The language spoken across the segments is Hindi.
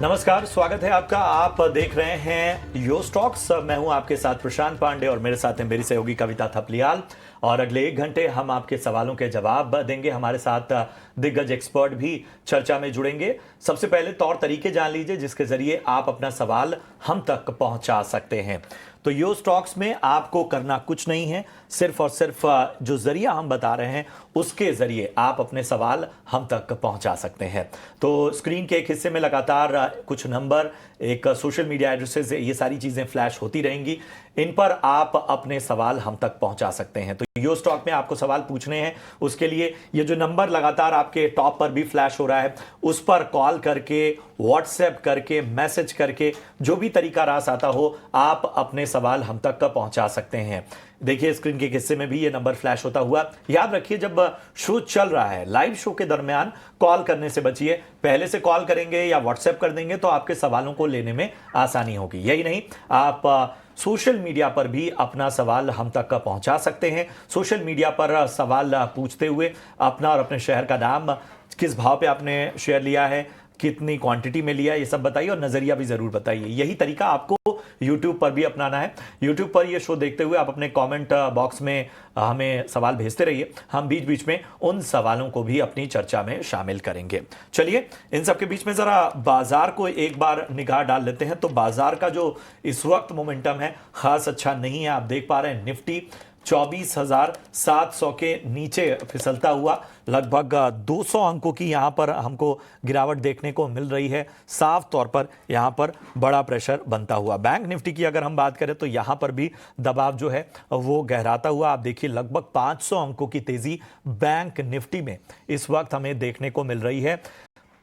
नमस्कार, स्वागत है आपका। आप देख रहे हैं यो स्टॉक्स। मैं हूं आपके साथ प्रशांत पांडे और मेरे साथ हैं मेरी सहयोगी कविता थपलियाल। और अगले 1 घंटे हम आपके सवालों के जवाब देंगे। हमारे साथ दिग्गज एक्सपर्ट भी चर्चा में जुड़ेंगे। सबसे पहले तौर तरीके जान लीजिए जिसके जरिए आप अपना सवाल हम तक पहुंचा सकते हैं। तो यो स्टॉक्स में आपको करना कुछ नहीं है, सिर्फ और सिर्फ जो जरिया हम बता रहे हैं उसके जरिए आप अपने सवाल हम तक पहुंचा सकते हैं। तो स्क्रीन के एक हिस्से में लगातार कुछ नंबर, एक सोशल मीडिया एड्रेसेस, ये सारी चीजें फ्लैश होती रहेंगी। इन पर आप अपने सवाल हम तक पहुंचा सकते हैं। तो यो स्टॉक में आपको सवाल पूछने हैं, उसके लिए ये जो नंबर लगातार आपके टॉप पर भी फ्लैश हो रहा है उस पर कॉल करके, व्हाट्सएप करके, मैसेज करके, जो भी तरीका रास आता हो, आप अपने सवाल हम तक पहुंचा सकते हैं। देखिए स्क्रीन के हिस्से में भी ये नंबर फ्लैश होता हुआ। याद रखिए जब शो चल रहा है, लाइव शो के दरमियान कॉल करने से बचिए। पहले से कॉल करेंगे या व्हाट्सएप कर देंगे तो आपके सवालों को लेने में आसानी होगी। यही नहीं, आप सोशल मीडिया पर भी अपना सवाल हम तक पहुंचा सकते हैं। सोशल मीडिया पर सवाल पूछते हुए अपना और अपने शहर का नाम, किस भाव पे आपने शेयर लिया है, कितनी क्वांटिटी में लिया, ये सब बताइए और नजरिया भी जरूर बताइए। यही तरीका आपको YouTube पर भी अपनाना है। YouTube पर ये शो देखते हुए आप अपने कमेंट बॉक्स में हमें सवाल भेजते रहिए। हम बीच बीच में उन सवालों को भी अपनी चर्चा में शामिल करेंगे। चलिए इन सब के बीच में जरा बाजार को एक बार निगाह डाल लेते हैं। तो बाजार का जो इस वक्त मोमेंटम है खास अच्छा नहीं है। आप देख पा रहे हैं निफ्टी 24,700 के नीचे फिसलता हुआ, लगभग 200 अंकों की यहां पर हमको गिरावट देखने को मिल रही है। साफ तौर पर यहां पर बड़ा प्रेशर बनता हुआ। बैंक निफ्टी की अगर हम बात करें तो यहां पर भी दबाव जो है वो गहराता हुआ। आप देखिए लगभग 500 अंकों की तेजी बैंक निफ्टी में इस वक्त हमें देखने को मिल रही है।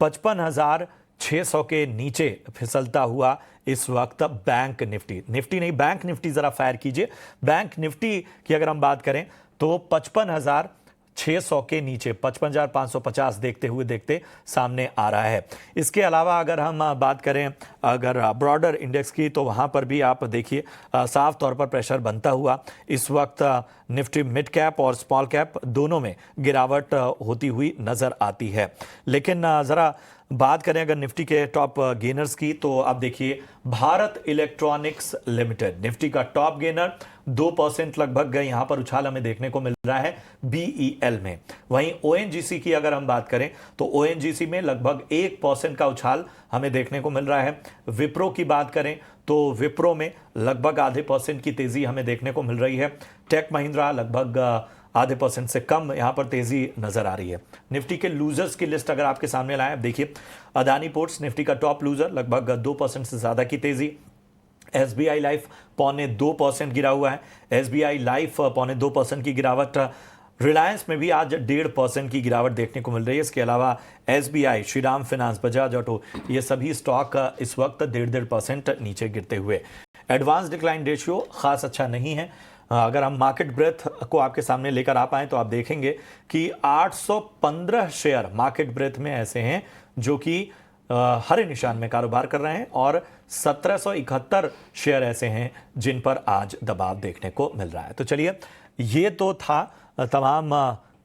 55,600 के नीचे फिसलता हुआ इस वक्त बैंक निफ्टी नहीं, बैंक निफ्टी जरा फायर कीजिए। बैंक निफ्टी की अगर हम बात करें तो 55,600 के नीचे 55,550 देखते सामने आ रहा है। इसके अलावा अगर हम बात करें अगर ब्रॉडर इंडेक्स की तो वहां पर भी आप देखिए साफ तौर पर प्रेशर बनता हुआ इस वक्त निफ्टी मिड कैप और स्मॉल कैप दोनों में गिरावट होती हुई नजर आती है। लेकिन जरा बात करें अगर निफ्टी के टॉप गेनर्स की तो आप देखिए भारत इलेक्ट्रॉनिक्स लिमिटेड निफ्टी का टॉप गेनर, 2% लगभग यहां पर उछाल हमें देखने को मिल रहा है बीईएल में। वहीं ओएनजीसी की अगर हम बात करें तो ओएनजीसी में लगभग 1% का उछाल हमें देखने को मिल रहा है। विप्रो की बात करें तो विप्रो में लगभग ½ % की तेजी हमें देखने को मिल रही है। टेक महिंद्रा लगभग ½% से कम यहां पर तेजी नजर आ रही है। निफ्टी के लूजर्स की लिस्ट अगर आपके सामने लाएं, आप देखिए अदानी पोर्ट्स निफ्टी का टॉप लूजर, लगभग 2% से ज्यादा की तेजी। एसबीआई लाइफ 0.25% गिरा हुआ है। एसबीआई लाइफ 0.2% की गिरावट। रिलायंस में भी आज 1.5% की गिरावट देखने को मिल रही है। इसके अलावा SBI, Shriram finance, Bajaj auto, ये सभी स्टॉक इस वक्त 1.5% नीचे गिरते हुए। एडवांस डिक्लाइन रेशियो खास अच्छा नहीं है। अगर हम मार्केट ब्रेथ को आपके सामने लेकर आ पाए तो आप देखेंगे कि 815 शेयर मार्केट ब्रेथ में ऐसे हैं जो कि हरे निशान में कारोबार कर रहे हैं और 1771 शेयर ऐसे हैं जिन पर आज दबाव देखने को मिल रहा है। तो चलिए ये तो था तमाम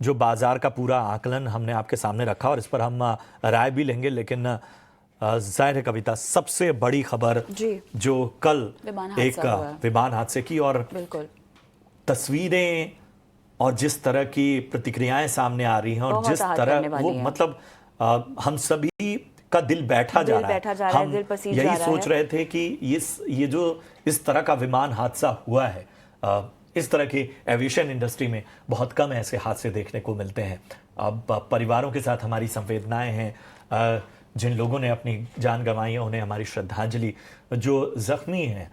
जो बाजार का पूरा आकलन हमने आपके सामने रखा और इस पर हम राय भी लेंगे। लेकिन जाहिर है कविता, सबसे बड़ी खबर जो कल एक विमान हादसे की और बिल्कुल तस्वीरें और जिस तरह की प्रतिक्रियाएं सामने आ रही हैं और जिस तरह वो मतलब हम सभी का दिल बैठा जा रहा है। हम यही सोच रहे थे कि ये जो इस तरह का विमान हादसा हुआ है, इस तरह की एविएशन इंडस्ट्री में बहुत कम ऐसे हादसे देखने को मिलते हैं। अब परिवारों के साथ हमारी संवेदनाएं हैं। जिन लोगों ने अपनी जान गंवाई है उन्हें हमारी श्रद्धांजलि। जो जख्मी हैं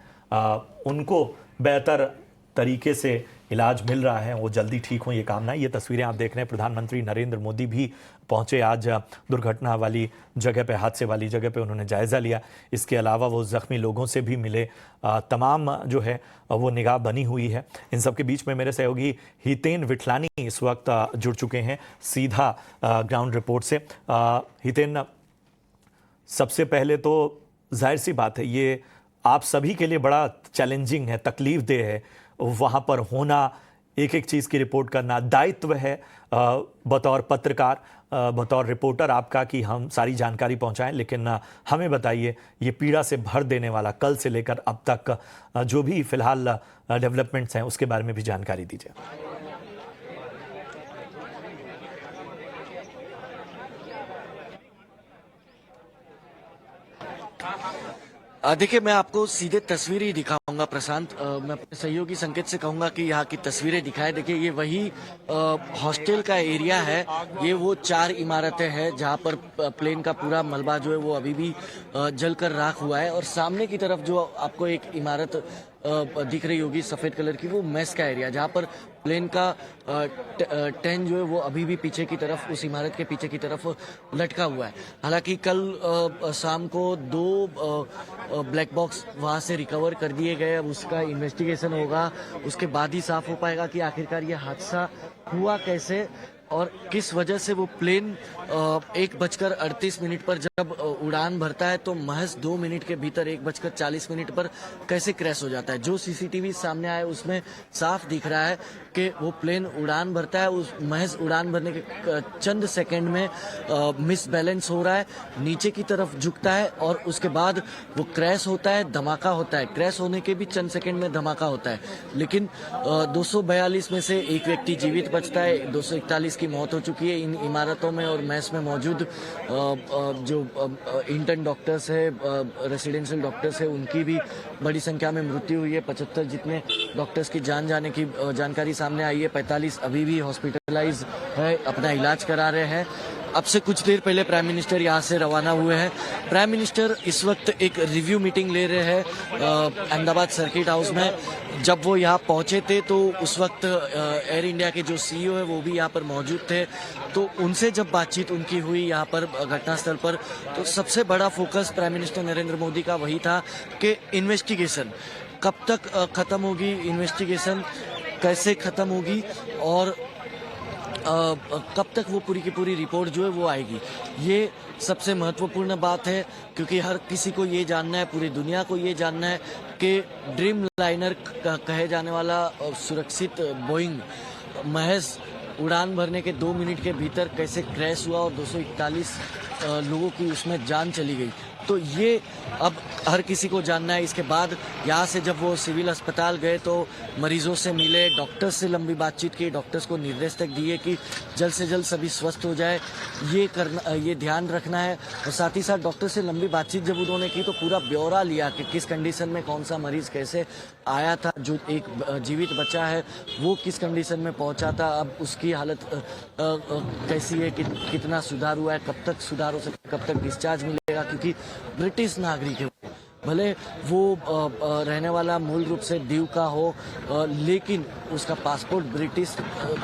उनको बेहतर तरीके से इलाज मिल रहा है, वो जल्दी ठीक हो, ये कामना। ये तस्वीरें आप देख रहे हैं, प्रधानमंत्री नरेंद्र मोदी भी पहुंचे आज दुर्घटना वाली जगह पे, हादसे वाली जगह पे, उन्होंने जायजा लिया। इसके अलावा वो जख्मी लोगों से भी मिले। तमाम जो है वो निगाह बनी हुई है। इन सब के बीच में मेरे सहयोगी हितेन विठलानी इस वक्त जुड़ चुके हैं सीधा ग्राउंड रिपोर्ट से। हितेन, सबसे पहले तो जाहिर सी बात है ये आप सभी के लिए बड़ा चैलेंजिंग है, तकलीफ देह है वहाँ पर होना। एक एक चीज़ की रिपोर्ट करना दायित्व है बतौर पत्रकार, बतौर रिपोर्टर आपका, कि हम सारी जानकारी पहुंचाएं। लेकिन हमें बताइए, ये पीड़ा से भर देने वाला कल से लेकर अब तक जो भी फिलहाल डेवलपमेंट्स हैं उसके बारे में भी जानकारी दीजिए। देखिए, मैं आपको सीधे तस्वीरें ही दिखाऊंगा प्रशांत। मैं अपने सहयोगी संकेत से कहूंगा कि यहाँ की तस्वीरें दिखाएं। देखिए, ये वही हॉस्टल का एरिया है। ये वो 4 इमारतें हैं जहाँ पर प्लेन का पूरा मलबा जो है वो अभी भी जलकर राख हुआ है। और सामने की तरफ जो आपको एक इमारत दिख रही होगी सफेद कलर की, वो मेस का एरिया, जहाँ पर प्लेन का टेन जो है वो अभी भी पीछे की तरफ, उस इमारत के पीछे की तरफ लटका हुआ है। हालांकि कल शाम को 2 ब्लैक बॉक्स वहां से रिकवर कर दिए गए। अब उसका इन्वेस्टिगेशन होगा, उसके बाद ही साफ हो पाएगा कि आखिरकार ये हादसा हुआ कैसे और किस वजह से वो प्लेन 1:38 पर जब उड़ान भरता है तो महज 2 मिनट के भीतर 1:40 पर कैसे क्रैश हो जाता है। जो सीसीटीवी सामने आए उसमें साफ दिख रहा है कि वो प्लेन उड़ान भरता है, उस महज उड़ान भरने के चंद सेकंड में मिस बैलेंस हो रहा है, नीचे की तरफ झुकता है और उसके बाद वो क्रैश होता है, धमाका होता है। क्रैश होने के भी चंद सेकंड में धमाका होता है। लेकिन 242 में से एक व्यक्ति जीवित बचता है, 241 की मौत हो चुकी है इन इमारतों में। और मेस में मौजूद जो इंटर्न डॉक्टर्स है, रेसिडेंशियल डॉक्टर्स है, उनकी भी बड़ी संख्या में मृत्यु हुई है। 75 जितने डॉक्टर्स की जान जाने की जानकारी सामने आई है। 45 अभी भी हॉस्पिटलाइज है, अपना इलाज करा रहे हैं। अब से कुछ देर पहले प्राइम मिनिस्टर यहाँ से रवाना हुए हैं। प्राइम मिनिस्टर इस वक्त एक रिव्यू मीटिंग ले रहे हैं अहमदाबाद सर्किट हाउस में। जब वो यहाँ पहुंचे थे तो उस वक्त एयर इंडिया के जो सीईओ है वो भी यहाँ पर मौजूद थे। तो उनसे जब बातचीत उनकी हुई यहाँ पर घटनास्थल पर, तो सबसे बड़ा focus prime minister Narendra Modi का वही था कि इन्वेस्टिगेशन कब तक खत्म होगी, इन्वेस्टिगेशन कैसे खत्म होगी और कब तक वो पूरी की पूरी रिपोर्ट जो है वो आएगी। ये सबसे महत्वपूर्ण बात है, क्योंकि हर किसी को ये जानना है, पूरी दुनिया को ये जानना है कि ड्रीम लाइनर कहे जाने वाला सुरक्षित बोइंग महज उड़ान भरने के 2 मिनट के भीतर कैसे क्रैश हुआ और 241 लोगों की उसमें जान चली गई। तो ये अब हर किसी को जानना है। इसके बाद यहाँ से जब वो सिविल अस्पताल गए तो मरीजों से मिले, डॉक्टर्स से लंबी बातचीत की, डॉक्टर्स को निर्देश तक दिए कि जल्द से जल्द सभी स्वस्थ हो जाए, ये ध्यान रखना है। और साथ ही साथ डॉक्टर से लंबी बातचीत जब उन्होंने की तो पूरा ब्यौरा लिया कि किस कंडीशन में कौन सा मरीज कैसे आया था, जो एक जीवित बच्चा है वो किस कंडीशन में पहुंचा था, अब उसकी हालत कैसी है, कितना सुधार हुआ है, कब तक सुधार हो सकता है, कब तक डिस्चार्ज मिलेगा। क्योंकि ब्रिटिश नागरिक है, भले वो रहने वाला मूल रूप से दीव का हो, लेकिन उसका पासपोर्ट ब्रिटिश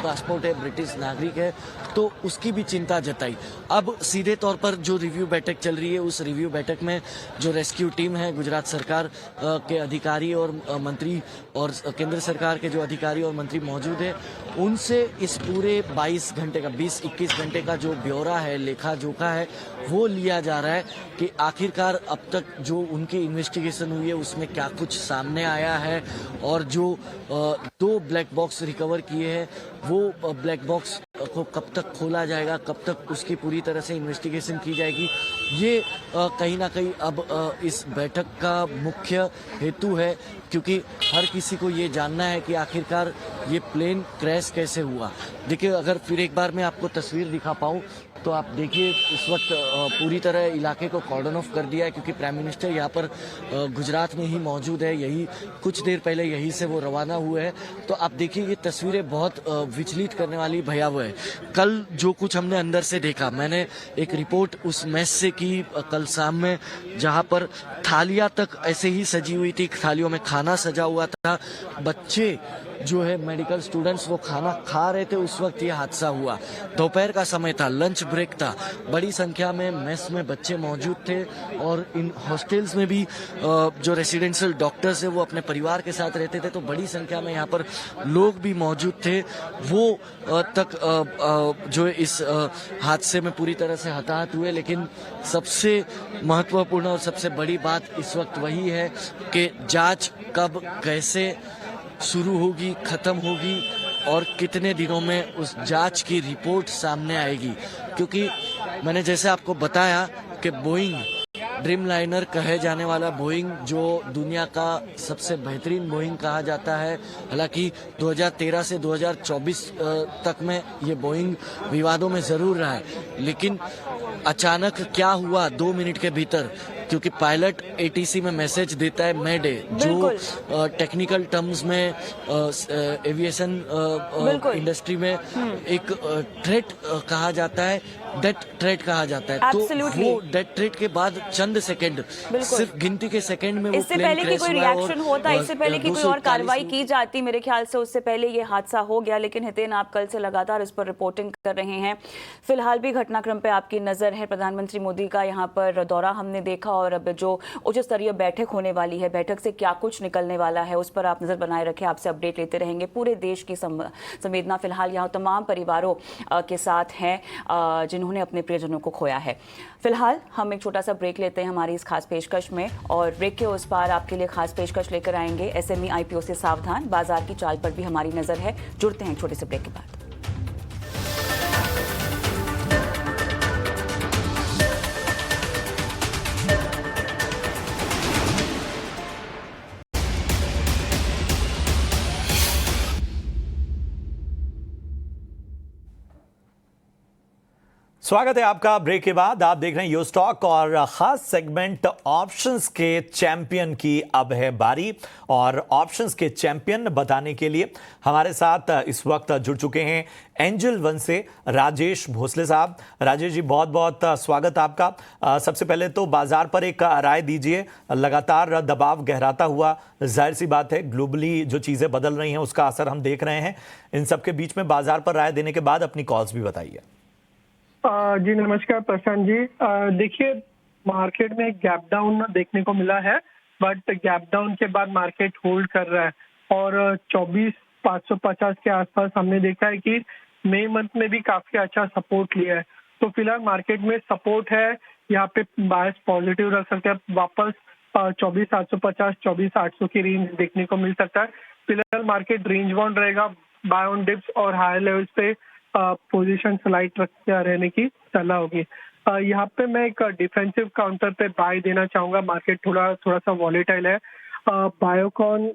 पासपोर्ट है, ब्रिटिश नागरिक है, तो उसकी भी चिंता जताई। अब सीधे तौर पर जो रिव्यू बैठक चल रही है, उस रिव्यू बैठक में जो रेस्क्यू टीम है, गुजरात सरकार के अधिकारी और मंत्री और केंद्र सरकार के जो अधिकारी और मंत्री मौजूद है, उनसे इस पूरे 22 घंटे का 20-21 घंटे का जो ब्यौरा है, लेखा जोखा है, वो लिया जा रहा है कि आखिरकार अब तक जो उनकी इन्वेस्टिगेशन हुई है उसमें क्या कुछ सामने आया है। और जो 2 ब्लैक बॉक्स रिकवर किए हैं, वो ब्लैक बॉक्स को कब तक खोला जाएगा, कब तक उसकी पूरी तरह से इन्वेस्टिगेशन की जाएगी, ये कहीं ना कहीं अब इस बैठक का मुख्य हेतु है। क्योंकि हर किसी को ये जानना है कि आखिरकार ये प्लेन क्रैश कैसे हुआ। देखिए, अगर फिर एक बार मैं आपको तस्वीर दिखा पाऊँ तो आप देखिए, इस वक्त पूरी तरह इलाके को कॉर्डन ऑफ कर दिया है, क्योंकि प्राइम मिनिस्टर यहाँ पर गुजरात में ही मौजूद है। यही कुछ देर पहले यहीं से वो रवाना हुए हैं। तो आप देखिए, ये तस्वीरें बहुत विचलित करने वाली, भयावह है। कल जो कुछ हमने अंदर से देखा, मैंने एक रिपोर्ट उस मेस से की कल शाम में, जहाँ पर थालियाँ तक ऐसे ही सजी हुई थी, थालियों में खाना सजा हुआ था, बच्चे जो है मेडिकल स्टूडेंट्स वो खाना खा रहे थे, उस वक्त ये हादसा हुआ। दोपहर का समय था, लंच ब्रेक था, बड़ी संख्या में मेस में बच्चे मौजूद थे और इन हॉस्टल्स में भी जो रेसिडेंशियल डॉक्टर्स है वो अपने परिवार के साथ रहते थे, तो बड़ी संख्या में यहाँ पर लोग भी मौजूद थे। वो तक जो इस हादसे में पूरी तरह से हताहत हुए। लेकिन सबसे महत्वपूर्ण और सबसे बड़ी बात इस वक्त वही है कि जांच कब कैसे शुरू होगी, खत्म होगी, और कितने दिनों में उस जांच की रिपोर्ट सामने आएगी, क्योंकि मैंने जैसे आपको बताया कि बोइंग ड्रीम लाइनर कहे जाने वाला बोइंग, जो दुनिया का सबसे बेहतरीन बोइंग कहा जाता है, हालांकि 2013 से 2024 तक में ये बोइंग विवादों में जरूर रहा है, लेकिन अचानक क्या हुआ 2 मिनट के भीतर, क्योंकि पायलट एटीसी में मैसेज देता है मे डे, जो टेक्निकल टर्म्स में एविएशन इंडस्ट्री में एक थ्रेट कहा जाता है, डेथ थ्रेट कहा जाता है। तो वो डेथ थ्रेट के बाद चंद सेकंड, सिर्फ गिनती के सेकंड में वो इससे पहले कि कोई रिएक्शन होता, इससे पहले कि कोई और कार्रवाई की जाती, मेरे ख्याल से उससे पहले ये हादसा हो गया। लेकिन हितेन, आप कल से लगातार इस पर रिपोर्टिंग कर रहे हैं, फिलहाल भी घटनाक्रम पे आपकी नजर है। प्रधानमंत्री मोदी का यहाँ पर दौरा हमने देखा, और अब जो उच्च स्तरीय बैठक होने वाली है, बैठक से क्या कुछ निकलने वाला है उस पर आप नजर बनाए रखें, आपसे अपडेट लेते रहेंगे। पूरे देश की संवेदना फिलहाल यहाँ तमाम परिवारों के साथ है जिन्होंने अपने प्रियजनों को खोया है। फिलहाल हम एक छोटा सा ब्रेक लेते हैं हमारी इस खास पेशकश में, और ब्रेक के उस पार आपके लिए खास पेशकश लेकर आएंगे एसएमई आईपीओ से सावधान, बाजार की चाल पर भी हमारी नजर है। जुड़ते हैं छोटे से ब्रेक के बाद। स्वागत है आपका ब्रेक के बाद। आप देख रहे हैं यो स्टॉक, और खास सेगमेंट ऑप्शंस के चैंपियन की अब है बारी। और ऑप्शंस के चैंपियन बताने के लिए हमारे साथ इस वक्त जुड़ चुके हैं एंजल वन से राजेश भोसले साहब। राजेश जी, बहुत बहुत स्वागत आपका। सबसे पहले तो बाजार पर एक राय दीजिए। लगातार दबाव गहराता हुआ, जाहिर सी बात है ग्लोबली जो चीजें बदल रही हैं उसका असर हम देख रहे हैं। इन सबके बीच में बाजार पर राय देने के बाद अपनी कॉल्स भी बताइए। जी नमस्कार प्रशांत जी। देखिए, मार्केट में गैप डाउन देखने को मिला है, बट गैप डाउन के बाद मार्केट होल्ड कर रहा है, और 24,550 के आसपास हमने देखा है कि मई मंथ में भी काफी अच्छा सपोर्ट लिया है। तो फिलहाल मार्केट में सपोर्ट है, यहाँ पे बायस पॉजिटिव रख सकते हैं। वापस 24,750 24,800 की रेंज देखने को मिल सकता है। फिलहाल मार्केट रेंज बाउंड रहेगा, बाय ऑन डिप्स और हायर लेवल्स पे पोजीशन स्लाइड रखते रहने की सलाह होगी। यहाँ पे मैं एक डिफेंसिव काउंटर पे बाय देना चाहूंगा। मार्केट थोड़ा सा वॉलेटाइल है। बायोकॉन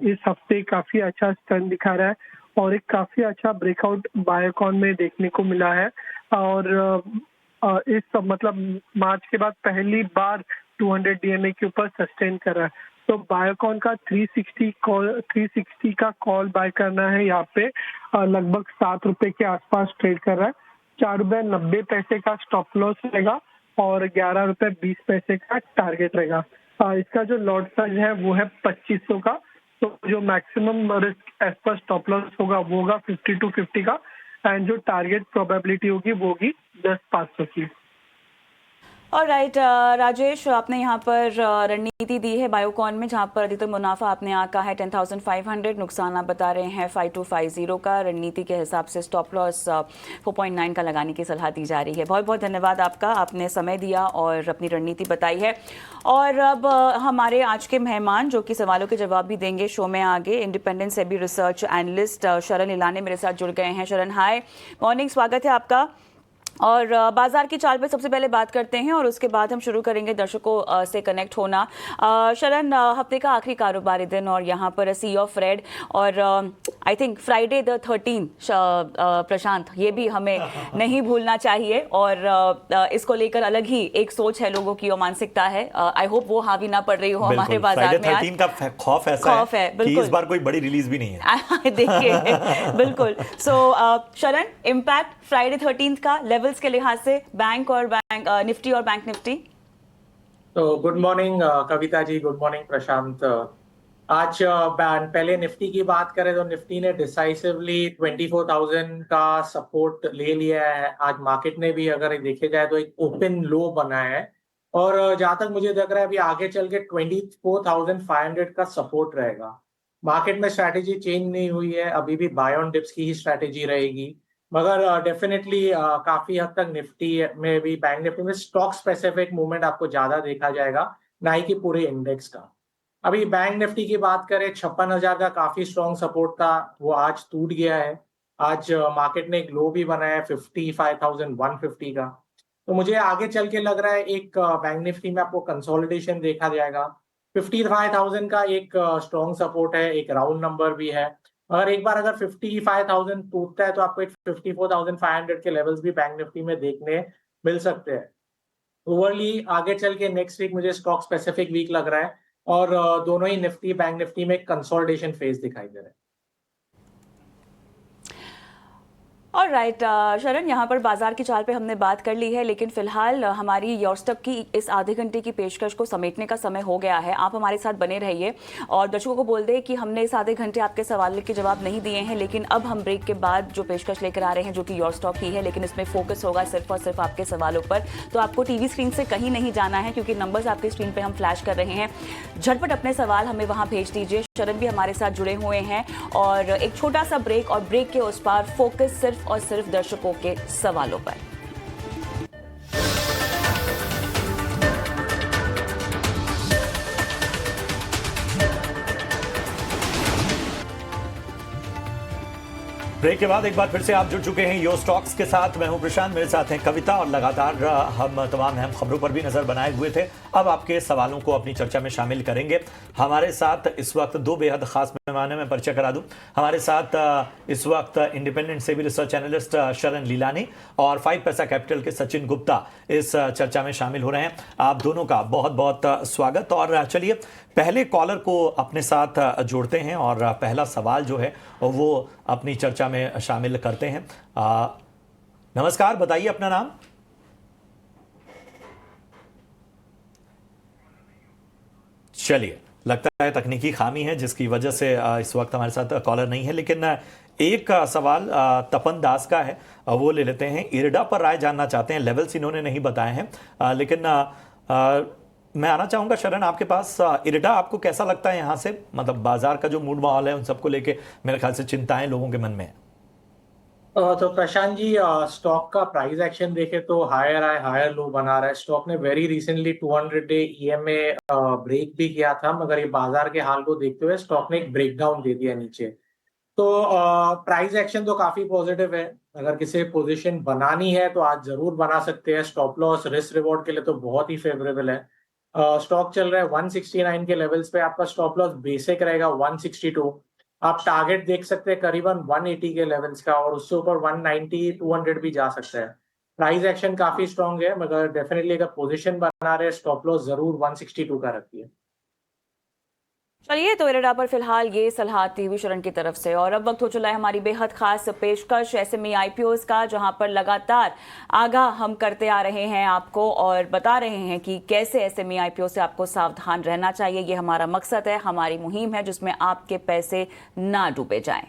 इस हफ्ते काफी अच्छा स्ट्रेंथ दिखा रहा है, और एक काफी अच्छा ब्रेकआउट बायोकॉन में देखने को मिला है, और इस मतलब मार्च के बाद पहली बार 200 डीएमए के ऊपर सस्टेन कर रहा है। तो बायोकॉन का 360 का कॉल बाय करना है। यहाँ पे लगभग 7 रुपए के आसपास ट्रेड कर रहा है। 4.90 का स्टॉप लॉस रहेगा, और 11.20 का टारगेट रहेगा। इसका जो लॉट साइज है वो है 2500 का। तो जो maximum risk as per stop loss होगा वो होगा 50 to 50 का, एंड जो टारगेट प्रोबेबिलिटी होगी वो होगी 10,500 की। और राइट राजेश, आपने यहाँ पर रणनीति दी है बायोकॉन में, जहाँ पर अधिकतम मुनाफा आपने आका है 10,500, नुकसान आप बता रहे हैं 5250 का। रणनीति के हिसाब से स्टॉप लॉस 4.9 का लगाने की सलाह दी जा रही है। बहुत बहुत धन्यवाद आपका, आपने समय दिया और अपनी रणनीति बताई है। और अब हमारे आज के मेहमान जो कि सवालों के जवाब भी देंगे शो में आगे, इंडिपेंडेंट सेबी रिसर्च एनालिस्ट शरण इलाने मेरे साथ जुड़ गए हैं। शरण, हाय मॉर्निंग, स्वागत है आपका। और बाजार की चाल पे सबसे पहले बात करते हैं, और उसके बाद हम शुरू करेंगे दर्शकों से कनेक्ट होना। शरण, हफ्ते का आखिरी कारोबारी दिन, और यहाँ पर सी ऑफ रेड, और आई थिंक फ्राइडे द 13 प्रशांत, ये भी हमें नहीं भूलना चाहिए। और इसको लेकर अलग ही एक सोच है लोगों की और मानसिकता है। आई होप वो हावी ना पड़ रही हो हमारे बाजार में। 13 का खौफ ऐसा है कि इस बार कोई बड़ी रिलीज भी नहीं है। देखिए बिल्कुल। सो शरण, इम्पैक्ट फ्राइडे 13 का लेवल्स के लिहाज से बैंक निफ्टी और बैंक निफ्टी। तो good morning Kavita ji, good morning प्रशांत। आज पहले निफ्टी की बात करें तो निफ्टी ने डिसाइसिवली 24,000 का सपोर्ट ले लिया है। आज मार्केट ने भी अगर देखे जाए तो एक ओपन लो बनाया है, और जहां तक मुझे लग रहा है अभी आगे चल के 24,500 का सपोर्ट रहेगा। मार्केट में स्ट्रैटेजी चेंज नहीं हुई है, अभी भी बाय ऑन डिप्स की ही स्ट्रैटेजी रहेगी, मगर डेफिनेटली काफी हद तक निफ्टी में भी, बैंक निफ्टी में स्टॉक स्पेसिफिक मूवमेंट आपको ज्यादा देखा जाएगा, ना ही कि पूरे इंडेक्स का। अभी बैंक निफ्टी की बात करें, 56,000 का काफी स्ट्रॉन्ग सपोर्ट था, वो आज टूट गया है। आज मार्केट ने एक लो भी बनाया है 55,150 का। तो मुझे आगे चल के लग रहा है एक बैंक निफ्टी में आपको कंसोलिडेशन देखा जाएगा। 55,000 का एक स्ट्रॉन्ग सपोर्ट है, एक राउंड नंबर भी है। और एक बार अगर 55,000 टूटता है तो आपको एक 54,500 के लेवल्स भी बैंक निफ्टी में देखने मिल सकते हैं। ओवरली आगे चल के नेक्स्ट वीक मुझे स्टॉक स्पेसिफिक वीक लग रहा है और दोनों ही निफ्टी बैंक निफ्टी में कंसोलिडेशन फेज दिखाई दे रहा है। और राइट शरण, यहाँ पर बाजार की चाल पे हमने बात कर ली है, लेकिन फिलहाल हमारी योरस्टॉक की इस आधे घंटे की पेशकश को समेटने का समय हो गया है। आप हमारे साथ बने रहिए और दर्शकों को बोल दें कि हमने इस आधे घंटे आपके सवाल के जवाब नहीं दिए हैं, लेकिन अब हम ब्रेक के बाद जो पेशकश लेकर आ रहे हैं जो कि योरस्टॉक ही है, लेकिन इसमें फोकस होगा सिर्फ और सिर्फ आपके सवालों पर। तो आपको टीवी स्क्रीन से कहीं नहीं जाना है, क्योंकि नंबर्स आपकी स्क्रीन पर हम फ्लैश कर रहे हैं। झटपट अपने सवाल हमें वहाँ भेज दीजिए। शरण भी हमारे साथ जुड़े हुए हैं और एक छोटा सा ब्रेक, और ब्रेक के उस पार फोकस सिर्फ और सिर्फ दर्शकों के सवालों पर। ब्रेक के बाद एक बार फिर से आप जुड़ चुके हैं यो स्टॉक्स के साथ। मैं हूं प्रशांत, मेरे साथ हैं कविता, और लगातार हम तमाम अहम खबरों पर भी नजर बनाए हुए थे। अब आपके सवालों को अपनी चर्चा में शामिल करेंगे। हमारे साथ इस वक्त दो बेहद खास मेहमान हैं, मैं परिचय करा दूं। हमारे साथ इस वक्त इंडिपेंडेंट सेबी रिसर्च एनालिस्ट शरण लीलानी और 5 पैसा कैपिटल के सचिन गुप्ता इस चर्चा में शामिल हो रहे हैं। आप दोनों का बहुत बहुत स्वागत। और चलिए पहले कॉलर को अपने साथ जोड़ते हैं और पहला सवाल जो है वो अपनी चर्चा में शामिल करते हैं। नमस्कार, बताइए अपना नाम। चलिए, लगता है तकनीकी खामी है जिसकी वजह से इस वक्त हमारे साथ कॉलर नहीं है, लेकिन एक सवाल तपन दास का है, वो ले लेते हैं। इरडा पर राय जानना चाहते हैं। लेवल्स इन्होंने नहीं बताए हैं, लेकिन मैं आना चाहूंगा शरण आपके पास। इरडा आपको कैसा लगता है यहाँ से? मतलब बाजार का जो मूड माहौल है उन सबको लेके मेरे ख्याल से चिंताएं लोगों के मन में है। तो प्रशांत जी, स्टॉक का प्राइस एक्शन देखे तो हायर हाई हायर लो बना रहा है। स्टॉक ने very recently 200 day EMA break भी किया था, मगर ये बाजार के हाल को देखते हुए स्टॉक ने एक ब्रेकडाउन दे दिया नीचे। तो प्राइस एक्शन तो काफी पॉजिटिव है। अगर किसी पोजीशन बनानी है तो आज जरूर बना सकते हैं। स्टॉप लॉस रिस्क रिवॉर्ड के लिए तो बहुत ही फेवरेबल है। स्टॉक चल रहा है 169 के लेवल्स पे। आपका स्टॉप लॉस बेसिक रहेगा 162। आप टारगेट देख सकते हैं करीबन 180 के लेवल्स का, और उससे ऊपर 190 200 भी जा सकता है। प्राइस एक्शन काफी स्ट्रांग है, मगर डेफिनेटली अगर पोजीशन बना रहे स्टॉप लॉस जरूर 162 का रखिए। चलिए, तो इरडा पर फिलहाल ये सलाह थी हुई शरण की तरफ से। और अब वक्त हो चला है हमारी बेहद खास पेशकश एसएमई आईपीओस का, जहां पर लगातार आगाह हम करते आ रहे हैं आपको और बता रहे हैं कि कैसे एसएमई आईपीओ से आपको सावधान रहना चाहिए। ये हमारा मकसद है, हमारी मुहिम है, जिसमें आपके पैसे ना डूबे जाएं।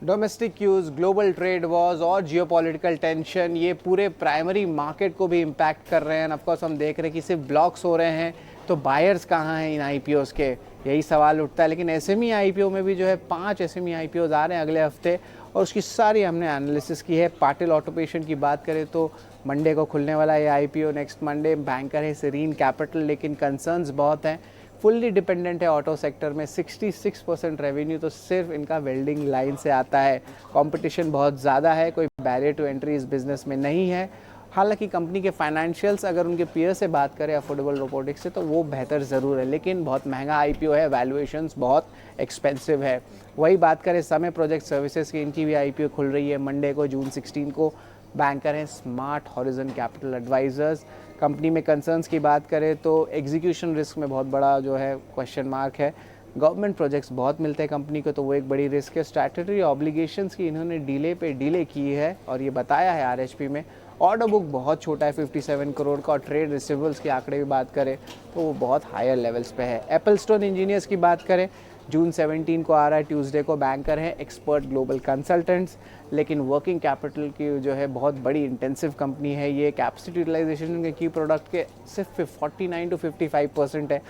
Domestic use, global trade Wars और जियोपॉलिटिकल टेंशन, ये पूरे प्राइमरी मार्केट को भी इम्पैक्ट कर रहे हैं। ऑफ कोर्स हम देख रहे हैं कि सिर्फ ब्लॉक्स हो रहे हैं, तो बायर्स कहाँ हैं इन आईपीओस के, यही सवाल उठता है। लेकिन एसएमई आईपीओ में भी जो है 5 एसएमई आईपीओज आ रहे हैं अगले हफ्ते, और उसकी सारी हमने एनालिसिस की है। पाटिल ऑटोपेशन की बात करें तो मंडे को खुलने वाला ये आईपीओ, नेक्स्ट मंडे। बैंकर है सेरीन कैपिटल, लेकिन कंसर्न्स बहुत हैं। फुल्ली डिपेंडेंट है ऑटो सेक्टर में। 66% रेवेन्यू तो सिर्फ इनका वेल्डिंग लाइन से आता है। कंपटीशन बहुत ज़्यादा है, कोई बैरियर टू एंट्री इस बिज़नेस में नहीं है। हालांकि कंपनी के फाइनेंशियल्स अगर उनके पीयर से बात करें अफोर्डेबल रोबोटिक्स से, तो वो बेहतर ज़रूर है, लेकिन बहुत महंगा आईपीओ है, वैल्यूएशंस बहुत एक्सपेंसिव है। वही बात करें समय प्रोजेक्ट सर्विसेज की, इनकी भी आईपीओ खुल रही है मंडे को, जून 16 को। बैंकर हैं smart horizon capital advisors. Company में कंसर्न्स की बात करें तो एग्जीक्यूशन रिस्क में बहुत बड़ा जो है क्वेश्चन मार्क है। गवर्नमेंट प्रोजेक्ट्स बहुत मिलते हैं कंपनी को, तो वो एक बड़ी रिस्क है। स्टैट्यूटरी ऑब्लिगेशंस की इन्होंने डिले पे डिले की है, और ये बताया है आरएचपी में। ऑर्डर बुक बहुत छोटा है 57 करोड़ का, और ट्रेड रिसीवेबल्स के आंकड़े भी बात करें तो वो बहुत हायर लेवल्स पे है। एप्पलस्टोन इंजीनियर्स की बात करें, जून 17 को आ रहा है, ट्यूसडे को। बैंकर हैं एक्सपर्ट ग्लोबल कंसल्टेंट्स, लेकिन वर्किंग कैपिटल की जो है बहुत बड़ी इंटेंसिव कंपनी है ये। कैपेसिटी यूटिलाइजेशन के की प्रोडक्ट के सिर्फ 49 to 55% है।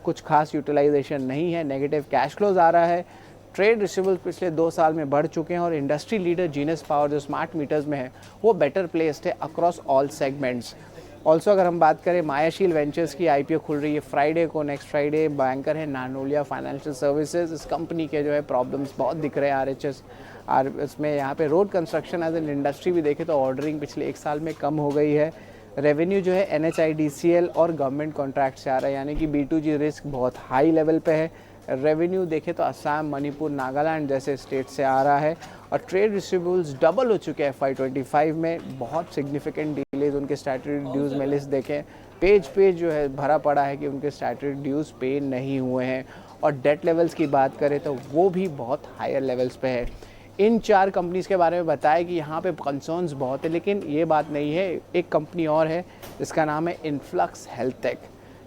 कुछ खास यूटिलाइजेशन नहीं है, नेगेटिव कैश फ्लोज आ रहा है। ट्रेड रिसीवेबल्स पिछले 2 साल में बढ़ चुके हैं और इंडस्ट्री लीडर जीनस पावर जो स्मार्ट मीटर्स में है वो बेटर प्लेस्ड है अक्रॉस ऑल सेगमेंट्स। ऑल्सो अगर हम बात करें मायाशील वेंचर्स की आईपीओ खुल रही है फ्राइडे को, नेक्स्ट फ्राइडे। बैंकर है नानोलिया फाइनेंशियल सर्विसेज। इस कंपनी के जो है प्रॉब्लम्स बहुत दिख रहे हैं आरएचएस इसमें। यहाँ पे road construction as an industry भी देखें तो ऑर्डरिंग पिछले 1 साल में कम हो गई है। रेवेन्यू जो है NHIDCL और गवर्नमेंट कॉन्ट्रैक्ट से आ रहा है, यानी कि B2G रिस्क बहुत हाई लेवल पे है। रेवेन्यू देखें तो असम, मणिपुर, नागालैंड जैसे स्टेट से आ रहा है। और ट्रेड रिसीवेबल्स डबल हो चुके हैं FY25 में। बहुत सिग्निफिकेंट डिलेज उनके स्टैट्यूटरी ड्यूज में लिस्ट देखें, पेज जो है भरा पड़ा है कि उनके स्टैट्यूटरी ड्यूज पे नहीं हुए हैं। और डेट लेवल्स की बात करें तो वो भी बहुत हायर लेवल्स पे है। इन 4 कंपनीज़ के बारे में बताया कि यहाँ पे कंसर्न्स बहुत है, लेकिन ये बात नहीं है। एक कंपनी और है जिसका नाम है इन्फ्लक्स हेल्थ टेक।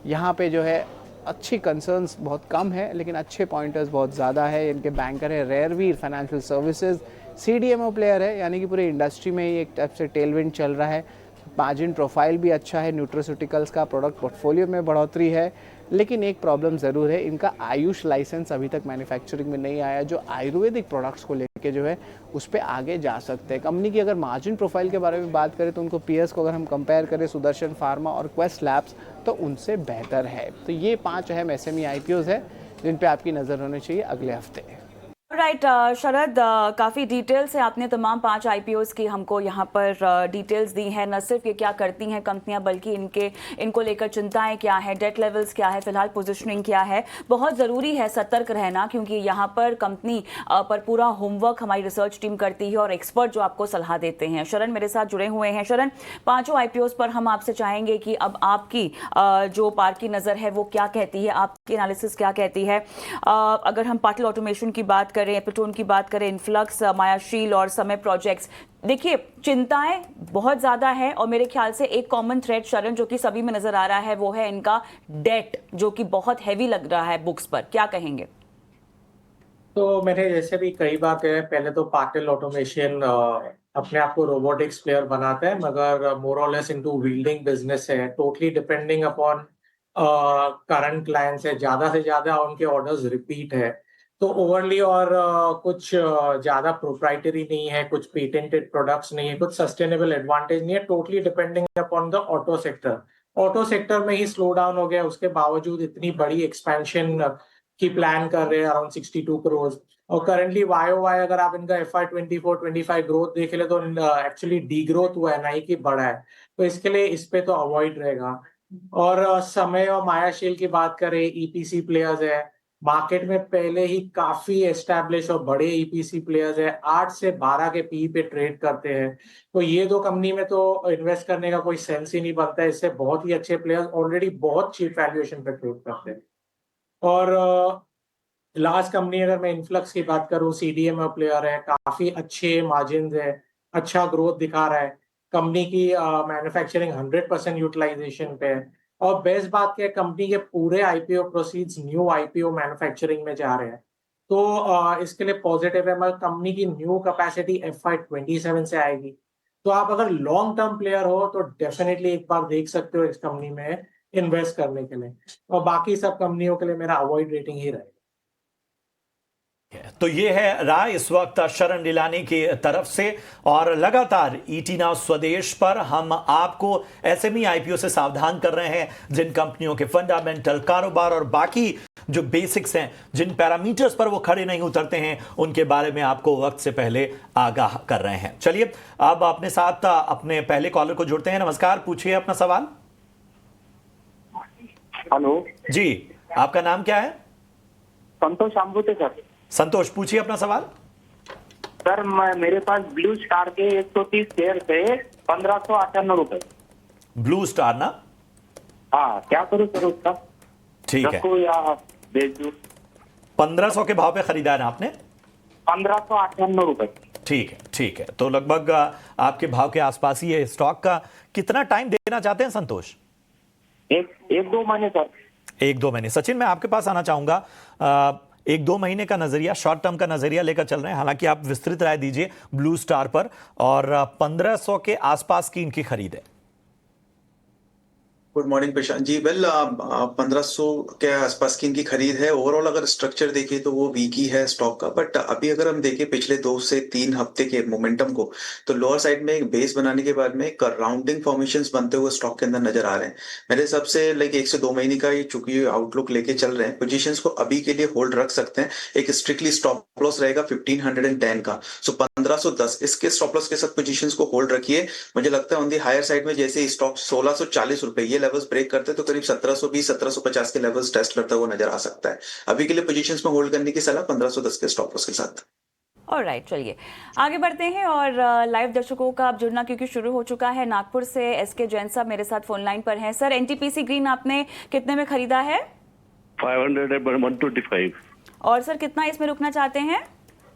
यहाँ पे जो है अच्छी कंसर्न्स बहुत कम है, लेकिन अच्छे पॉइंटर्स बहुत ज़्यादा है। इनके बैंकर है रेयरवीर फाइनेंशियल सर्विसेज। CDMO प्लेयर है, यानी कि पूरी इंडस्ट्री में ही एक टाइप से टेलविंड चल रहा है। मार्जिन प्रोफाइल भी अच्छा है, न्यूट्रोस्यूटिकल्स का प्रोडक्ट पोर्टफोलियो में बढ़ोतरी है। लेकिन एक प्रॉब्लम ज़रूर है, इनका आयुष लाइसेंस अभी तक मैन्युफैक्चरिंग में नहीं आया, जो आयुर्वेदिक प्रोडक्ट्स को लेके जो है उस पर आगे जा सकते हैं। कंपनी की अगर मार्जिन प्रोफाइल के बारे में बात करें तो उनको पीएस को अगर हम कंपेयर करें सुदर्शन फार्मा और क्वेस्ट लैब्स तो उनसे बेहतर है। तो ये 5 अहम SME IPOs है जिन पे आपकी नज़र होनी चाहिए अगले हफ्ते। राइट शरद, काफ़ी डिटेल से आपने तमाम 5 IPOs की हमको यहाँ पर डिटेल्स दी हैं। न सिर्फ ये क्या करती हैं कंपनियाँ, बल्कि इनको लेकर चिंताएं क्या है, डेट लेवल्स क्या है, फिलहाल पोजीशनिंग क्या है। बहुत ज़रूरी है सतर्क रहना, क्योंकि यहाँ पर कंपनी पर पूरा होमवर्क हमारी रिसर्च टीम करती है और एक्सपर्ट जो आपको सलाह देते हैं। शरण मेरे साथ जुड़े हुए हैं। शरण, 5 IPOs पर हम आपसे चाहेंगे कि अब आपकी जो पार की नज़र है वो क्या कहती है, आपकी एनालिसिस क्या कहती है। अगर हम पाटिल ऑटोमेशन की बात करें, एपिटोन की बात करें, इन्फ्लक्स, मायाशील और समय प्रोजेक्ट्स, देखिए चिंताएं बहुत ज्यादा है। और मेरे ख्याल से एक कॉमन थ्रेड शरण जो कि सभी में नजर आ रहा है वो है इनका डेट, जो कि बहुत हैवी लग रहा है बुक्स पर। क्या कहेंगे? तो मैंने जैसे भी कई बार कहा, पहले तो पाटिल ऑटोमेशन अपने आप को रोबोटिक्स प्लेयर बनाता है, मगर मोर और लेस इनटू व्हील्डिंग बिजनेस है, totally depending upon current clients है, ज्यादा से ज्यादा उनके ऑर्डर्स रिपीट है। तो ओवरली और कुछ ज्यादा प्रोप्राइटरी नहीं है, कुछ पेटेंटेड प्रोडक्ट्स नहीं है, कुछ सस्टेनेबल एडवांटेज नहीं है, totally depending upon the auto sector. Auto sector में ही स्लो डाउन हो गया, उसके बावजूद इतनी बड़ी एक्सपेंशन की प्लान कर रहे हैं, अराउंड 62 करोड़। और करंटली YOY अगर आप इनका FY24-25 ग्रोथ देख ले तो एक्चुअली डी ग्रोथ हुआ है, ना ही कि बढ़ा है। तो इसके लिए इस पे तो अवॉइड रहेगा। और समय और मायाशील की बात करें, EPC प्लेयर्स है, मार्केट में पहले ही काफी एस्टैब्लिश और बड़े EPC प्लेयर्स है, 8 से 12 के PE पे ट्रेड करते हैं। तो ये 2 कंपनी में तो इन्वेस्ट करने का कोई सेंस ही नहीं बनता है। इससे बहुत ही अच्छे प्लेयर्स ऑलरेडी बहुत चीप वैल्यूएशन पे ट्रेड करते हैं। और लास्ट कंपनी अगर मैं इन्फ्लक्स की बात करूं, CDMO प्लेयर है, काफी अच्छे मार्जिन है, अच्छा ग्रोथ दिखा रहा है। कंपनी की मैन्युफैक्चरिंग 100% यूटिलाइजेशन पे है। और बेस्ट बात क्या है, कंपनी के पूरे IPO proceeds new IPO manufacturing में जा रहे हैं। तो इसके लिए पॉजिटिव है, मगर कंपनी की न्यू कैपेसिटी FY27 से आएगी। तो आप अगर लॉन्ग टर्म प्लेयर हो तो डेफिनेटली एक बार देख सकते हो इस कंपनी में इन्वेस्ट करने के लिए। और बाकी सब कंपनियों के लिए मेरा अवॉइड रेटिंग ही रहेगा। तो ये है राय इस वक्त शरण लीलानी की तरफ से। और लगातार ET Now स्वदेश पर हम आपको SME IPO से सावधान कर रहे हैं, जिन कंपनियों के फंडामेंटल, कारोबार और बाकी जो बेसिक्स हैं, जिन पैरामीटर्स पर वो खड़े नहीं उतरते हैं, उनके बारे में आपको वक्त से पहले आगाह कर रहे हैं। चलिए अब अपने साथ अपने पहले कॉलर को जोड़ते हैं। नमस्कार, पूछिए अपना सवाल। हेलो जी, आपका नाम क्या है? संतोष अमृते सर। संतोष, पूछिए अपना सवाल। सर मेरे पास ब्लू स्टार के 130 शेयर थे, 1598 रुपए। ब्लू स्टार ना? हाँ, क्या करूँ सर उसका? ठीक है, रखूं या बेच दूं? 1500 के भाव पे खरीदा है ना आपने? 1598 रुपए। ठीक है, ठीक है। तो लगभग आपके भाव के आसपास ही है स्टॉक का। कितना टाइम देना चाहते हैं संतोष? एक दो महीने सर। 1-2 महीने। सचिन, मैं आपके पास आना चाहूंगा। 1-2 महीने का नजरिया, शॉर्ट टर्म का नजरिया लेकर चल रहे हैं। हालांकि आप विस्तृत राय दीजिए ब्लू स्टार पर। और 1500 के आसपास की इनकी खरीद है। Good morning Prashant ji. Well 1500 के आसपास की इनकी खरीद है। ओवरऑल अगर स्ट्रक्चर देखें तो वो वीक ही है स्टॉक का, बट अभी अगर हम देखें पिछले 2 से 3 हफ्ते के मोमेंटम को, तो लोअर साइड में एक बेस बनाने के बाद में एक राउंडिंग फॉर्मेशंस बनते हुए स्टॉक के अंदर नजर आ रहे हैं। मेरे हिसाब से लाइक 1 से 2 महीने का ये चूंकि आउटलुक लेके चल रहे हैं, पोजीशंस को अभी के लिए होल्ड रख सकते हैं। एक स्ट्रिक्टली स्टॉप लॉस रहेगा 1510 का, सो 1510 इसके स्टॉप लॉस के साथ पोजीशंस को होल्ड रखिए। मुझे लगता है ऑन दी हायर साइड में जैसे स्टॉक 1640 रुपए ये लेवल्स ब्रेक करते हैं तो करीब 1720 1750 के लेवल्स टेस्ट करता हुआ नजर आ सकता है। अभी के लिए पोजीशंस में होल्ड करने की सलाह 1510 के स्टॉप लॉस के साथ। ऑलराइट, चलिए आगे बढ़ते हैं और लाइव दर्शकों का अब जुड़ना क्योंकि शुरू हो चुका है। नागपुर से एसके जैन साहब मेरे साथ फोन लाइन पर हैं। सर, एनटीपीसी ग्रीन आपने कितने में खरीदा है? 500 है, 125। और सर कितना इसमें रुकना चाहते हैं?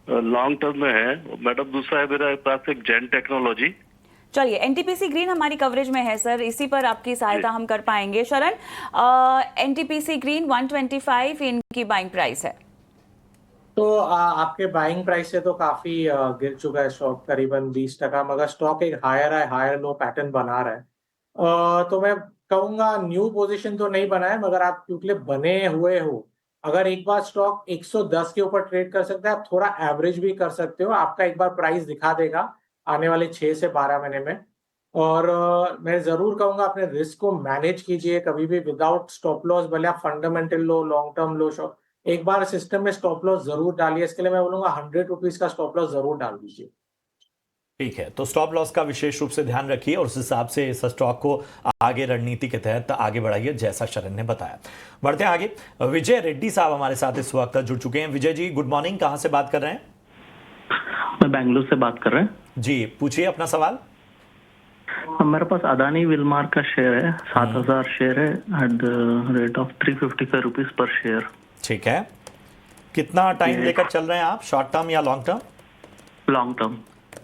लॉन्ग टर्म में है मैडम। दूसरा है मेरे पास एक जेन टेक्नोलॉजी। चलिए, एनटीपीसी ग्रीन हमारी कवरेज में है सर, इसी पर आपकी सहायता हम कर पाएंगे। शरण, एनटीपीसी ग्रीन 125 इनकी बाइंग प्राइस है। तो आपके बाइंग प्राइस से तो काफी गिर चुका है स्टॉक, करीबन 20%, मगर स्टॉक एक हायर लो पैटर्न बना रहा है। तो मैं कहूंगा न्यू पोजीशन तो नहीं बना है, मगर आप क्योंकि बने हुए हो, अगर एक बार स्टॉक 110 के ऊपर ट्रेड कर सकता है, आप थोड़ा एवरेज भी कर सकते हो। आपका एक बार प्राइस दिखा देगा आने वाले 6 से 12 महीने में। और मैं जरूर कहूंगा अपने रिस्क को मैनेज कीजिए कभी भी विदाउट स्टॉप लॉस, भले आप फंडामेंटल लो, लॉन्ग टर्म लो, एक बार सिस्टम में स्टॉप लॉस जरूर डालिए। इसके लिए मैं बोलूंगा 100 रुपीज का स्टॉप लॉस जरूर डाल दीजिए। ठीक है, तो स्टॉप लॉस का विशेष रूप से ध्यान रखिए और उस हिसाब से इस स्टॉक को आगे रणनीति के तहत आगे बढ़ाइए, जैसा शरण ने बताया। बढ़ते हैं आगे। विजय रेड्डी साहब हमारे साथ इस वक्त जुड़ चुके हैं। Vijay ji, good morning. कहां से बात कर रहे हैं? मैं बेंगलुरु से बात कर रहे हैं जी, पूछिए अपना सवाल। मेरे पास अदानी विलमार का शेयर है, 7000 शेयर है at the rate of 355 rupees per share. ठीक है, कितना टाइम लेकर चल रहे हैं आप, शॉर्ट टर्म या long term? Long term.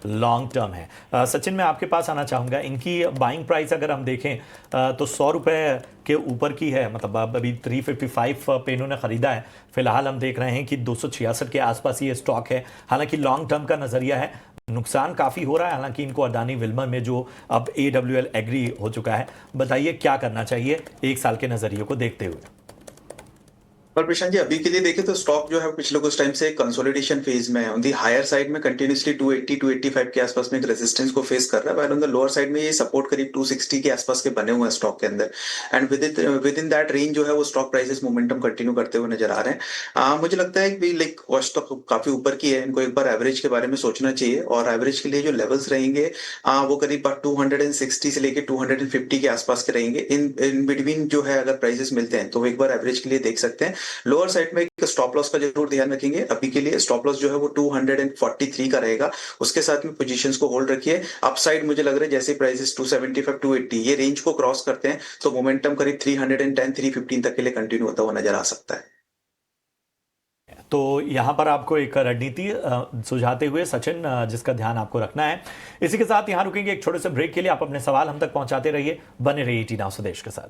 Long term है। सचिन, मैं आपके पास आना चाहूंगा। इनकी बाइंग प्राइस अगर हम देखें तो 100 रुपए के ऊपर की है, मतलब अभी 355 पे इन्होंने खरीदा है। फिलहाल हम देख रहे हैं कि 266 के आसपास ये स्टॉक है। हालांकि लॉन्ग टर्म का नजरिया है, नुकसान काफी हो रहा है। हालांकि इनको अदानी विल्मर में जो अब AWL एग्री हो चुका है, बताइए क्या करना चाहिए एक साल के नजरिए को देखते हुए? पर प्रशांत जी, अभी के लिए देखें तो स्टॉक जो है पिछले कुछ टाइम से कंसोलिडेशन फेज में है। ऑन दी हायर साइड में कंटिन्यूसली 280 285 के आसपास में एक रेजिस्टेंस को फेस कर रहा है, while on the lower side में ये सपोर्ट करीब 260 के आसपास के बने हुए हैं स्टॉक के अंदर। And with in that range जो है वो स्टॉक प्राइसेस मोमेंटम कंटिन्यू करते हुए नजर आ रहे हैं। मुझे लगता है कि लाइक कॉस्ट तो काफी ऊपर की है, इनको एक बार एवरेज के बारे में सोचना चाहिए। और एवरेज के लिए जो लेवल्स रहेंगे वो करीब 260 से लेके 250 के आसपास के रहेंगे। इन बिटवीन जो है अगर प्राइसेस मिलते हैं तो एक बार एवरेज के लिए देख सकते हैं। लोअर साइड में स्टॉप लॉस का जरूर ध्यान रखेंगे। अभी के लिए स्टॉप लॉस जो है वो 243 का रहेगा, उसके साथ में पोजीशंस को होल्ड रखिए। अपसाइड मुझे लग रहा है जैसे प्राइसेस 275 280 ये रेंज को क्रॉस करते हैं तो मोमेंटम करीब 310 315 तक के लिए कंटिन्यू होता हुआ नजर आ सकता है। तो यहां पर आपको एक रणनीति सुझाते हुए सचिन, जिसका ध्यान आपको रखना है। इसी के साथ यहां रुकेंगे एक छोटे से ब्रेक के लिए। आप अपने सवाल हम तक पहुंचाते रहिए, बने रहिए ET नाउ स्वदेश के साथ।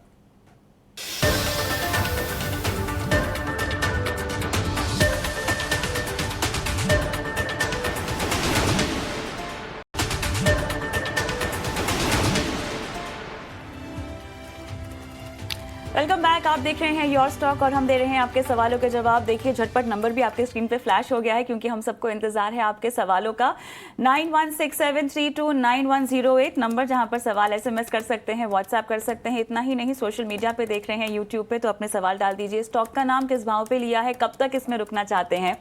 Welcome back. आप देख रहे हैं योर स्टॉक और हम दे रहे हैं आपके सवालों के जवाब। देखिए, झटपट नंबर भी आपके स्क्रीन पे फ्लैश हो गया है क्योंकि हम सबको इंतजार है आपके सवालों का। 9167329108 नंबर, जहां पर सवाल SMS कर सकते हैं, व्हाट्सएप कर सकते हैं। इतना ही नहीं, सोशल मीडिया पे देख रहे हैं, यूट्यूब पे, तो अपने सवाल डाल दीजिए। स्टॉक का नाम, किस भाव पे लिया है, कब तक इसमें रुकना चाहते हैं।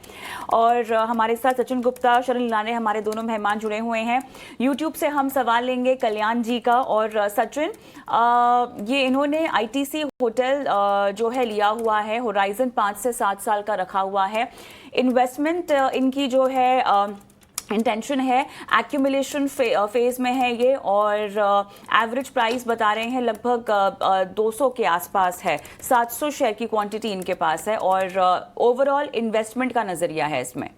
और हमारे साथ सचिन गुप्ता, शरण लाने हमारे दोनों मेहमान जुड़े हुए हैं। यूट्यूब से हम सवाल लेंगे कल्याण जी का। और सचिन, ये इन्होंने ITC होटल जो है लिया हुआ है, होराइजन 5 से 7 साल का रखा हुआ है। इन्वेस्टमेंट इनकी जो है इंटेंशन है, एक्यूमुलेशन फेज में है ये। और एवरेज प्राइस बता रहे हैं लगभग 200 के आसपास है। 700 शेयर की क्वांटिटी इनके पास है और ओवरऑल इन्वेस्टमेंट का नजरिया है इसमें।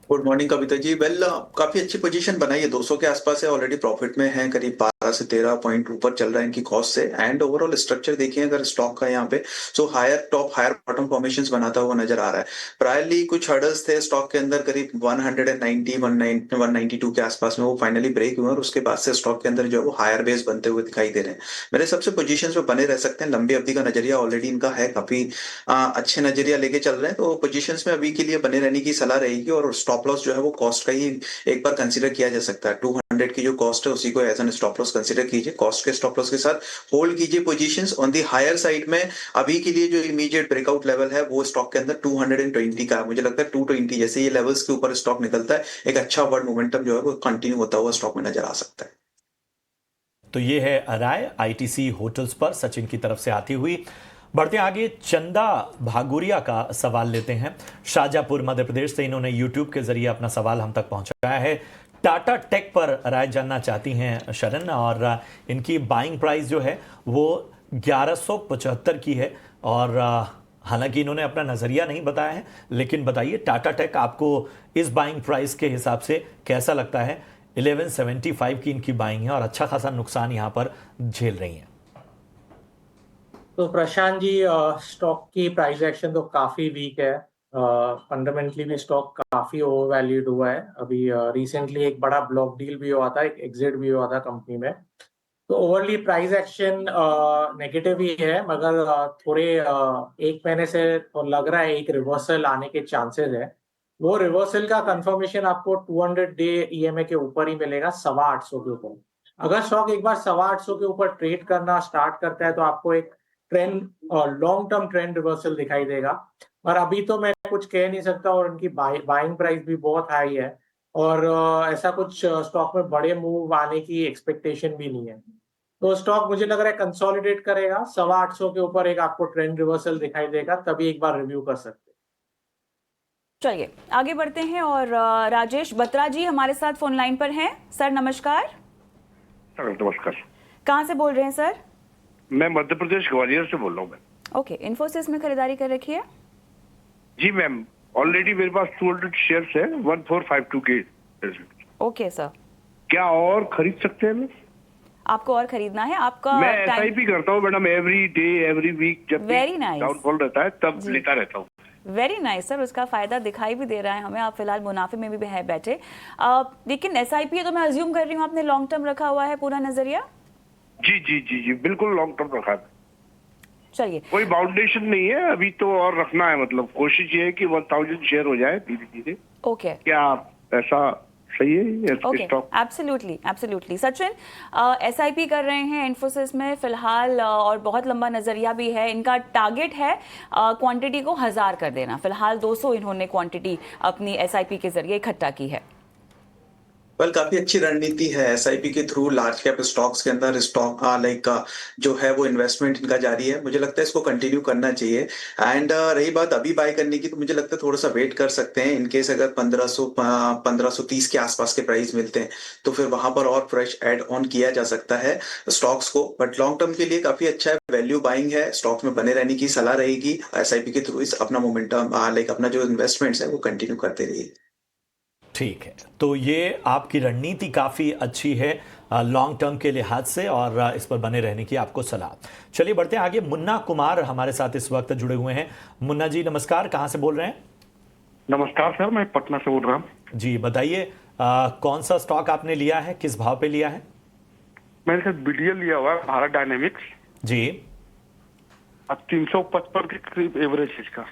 Good morning Kavita ji. Well काफी अच्छी पोजीशन बनाई है, 200 के आसपास है, ऑलरेडी प्रॉफिट में है, करीब से 13 पॉइंट ऊपर चल रहा है इनकी कॉस्ट से। एंड ओवरऑल स्ट्रक्चर देखिए अगर स्टॉक का यहाँ पे, so higher top higher bottom formations बनाता हुआ नजर आ रहा है। प्रायरली कुछ हर्डल्स थे स्टॉक के अंदर, करीब 192 के आसपास में, वो फाइनली ब्रेक हुए और उसके बाद से स्टॉक के अंदर जो है वो हायर बेस बनते हुए दिखाई दे रहे हैं। मेरे सबसे पोजीशंस पे बने रह सकते हैं। लंबी अवधि का नजरिया ऑलरेडी इनका है, काफी अच्छे नजरिया लेके चल रहे हैं, तो पोजीशंस में अभी के लिए बने रहने की सलाह रहेगी। और स्टॉप लॉस जो है वो कॉस्ट का ही एक बार कंसीडर किया जा सकता है। 200 की जो कॉस्ट है उसी को as an stop loss consider कीजिए। कॉस्ट के स्टॉप लॉस के साथ होल्ड कीजिए positions on the higher side में। अभी के लिए जो इमीडिएट ब्रेकआउट लेवल है वो स्टॉक के अंदर 220 का है। मुझे लगता है 220 जैसे ये लेवल्स के ऊपर स्टॉक निकलता है, एक अच्छा वर्ड मोमेंटम जो है वो कंटिन्यू होता हुआ स्टॉक में नजर आ सकता है। तो ये है राय आईटीसी होटल्स पर सचिन की तरफ से आती हुई। बढ़ते आगे, चंदा भागुरिया का सवाल लेते हैं। शाजापुर मध्य प्रदेश से इन्होंने यूट्यूब के जरिए अपना सवाल हम तक पहुंचाया है। टाटा टेक पर राय जानना चाहती हैं शरण, और इनकी बाइंग प्राइस जो है वो 1175 की है। और हालांकि इन्होंने अपना नजरिया नहीं बताया है, लेकिन बताइए टाटा टेक आपको इस बाइंग प्राइस के हिसाब से कैसा लगता है? 1175 की इनकी बाइंग है और अच्छा खासा नुकसान यहाँ पर झेल रही हैं। तो प्रशांत जी, स्टॉक की प्राइस एक्शन तो काफी वीक है। फंडामेंटली भी स्टॉक काफी ओवर वैल्यूड हुआ है। अभी रिसेंटली एक बड़ा ब्लॉक डील भी हुआ था, एक एग्जिट भी हुआ था कंपनी में। तो ओवरली प्राइस एक्शन नेगेटिव ही है, मगर थोड़े एक महीने से तो लग रहा है एक रिवर्सल आने के चांसेस है। वो रिवर्सल का कंफर्मेशन आपको 200 डे ईएमए के ऊपर ही मिलेगा, 850 के ऊपर। अगर स्टॉक एक बार 850 के ऊपर ट्रेड करना स्टार्ट करता है तो आपको एक trend, long term trend reversal दिखाई देगा। और अभी तो मैं कुछ कह नहीं सकता, और उनकी बाइंग प्राइस भी बहुत हाई है, और ऐसा कुछ स्टॉक में बड़े मूव आने की एक्सपेक्टेशन भी नहीं है। तो स्टॉक मुझे लग रहा है कंसोलिडेट करेगा, 850 के ऊपर एक आपको ट्रेंड रिवर्सल दिखाई देगा, तभी एक बार रिव्यू कर सकते हैं। चलिए आगे बढ़ते हैं, और राजेश बत्रा जी हमारे साथ फोन लाइन पर हैं। सर नमस्कार। नमस्कार। कहाँ से बोल रहे हैं सर? मैं मध्य प्रदेश ग्वालियर से बोल रहा हूँ मैम। ओके, इन्फोसिस में खरीदारी कर रखी है? जी मैम, ऑलरेडी मेरे पास 200 शेयर्स है 1452 के। ओके सर, क्या और खरीद सकते हैं मैम? आपको और खरीदना है? आपका मैं एसआईपी करता हूँ madam, every day every week, जब Very nice. डाउनफॉल रहता है तब लेता रहता हूँ। वेरी नाइस सर, उसका फायदा दिखाई भी दे रहा है हमें। आप फिलहाल मुनाफे में भी है बैठे, लेकिन एसआईपी है तो मैं अज्यूम कर रही हूँ आपने लॉन्ग टर्म रखा हुआ है पूरा नजरिया? जी जी जी जी, बिल्कुल लॉन्ग टर्म रखा है। चलिए, कोई बाउंडेशन नहीं है अभी तो, और रखना है मतलब कोशिश ये है कि 1000 शेयर हो जाए धीरे धीरे। ओके, क्या ऐसा सही है? Okay, absolutely absolutely. Sachin, SIP कर रहे हैं इन्फोसिस में फिलहाल, और बहुत लंबा नजरिया भी है। इनका टारगेट है क्वांटिटी को 1000 कर देना। फिलहाल 200 इन्होंने क्वांटिटी अपनी एसआईपी के जरिए इकट्ठा की है। काफी अच्छी रणनीति है एसआईपी के थ्रू लार्ज कैप स्टॉक्स के अंदर स्टॉक लाइक जो है वो इन्वेस्टमेंट इनका जारी है। मुझे लगता है इसको कंटिन्यू करना चाहिए। एंड रही बात अभी बाय करने की, तो मुझे लगता है थोड़ा सा वेट कर सकते हैं। इनकेस अगर 1530 के आसपास के प्राइस मिलते हैं तो फिर वहां पर और फ्रेश एड ऑन किया जा सकता है स्टॉक्स को। बट लॉन्ग टर्म के लिए काफी अच्छा है, वैल्यू बाइंग है, स्टॉक्स में बने रहने की सलाह रहेगी। एसआईपी के थ्रू इस अपना मोमेंटम लाइक अपना जो इन्वेस्टमेंट्स है वो कंटिन्यू करते रहिए। ठीक है, तो ये आपकी रणनीति काफ़ी अच्छी है लॉन्ग टर्म के लिहाज से, और इस पर बने रहने की आपको सलाह। चलिए बढ़ते हैं आगे। मुन्ना कुमार हमारे साथ इस वक्त जुड़े हुए हैं। मुन्ना जी नमस्कार, कहाँ से बोल रहे हैं? नमस्कार सर, मैं पटना से बोल रहा हूँ। जी बताइए, कौन सा स्टॉक आपने लिया है, किस भाव पे लिया है? मैंने सर बीडीएल लिया हुआ है, भारत डायनेमिक्स जी। अब 355 के करीब एवरेज है इसका।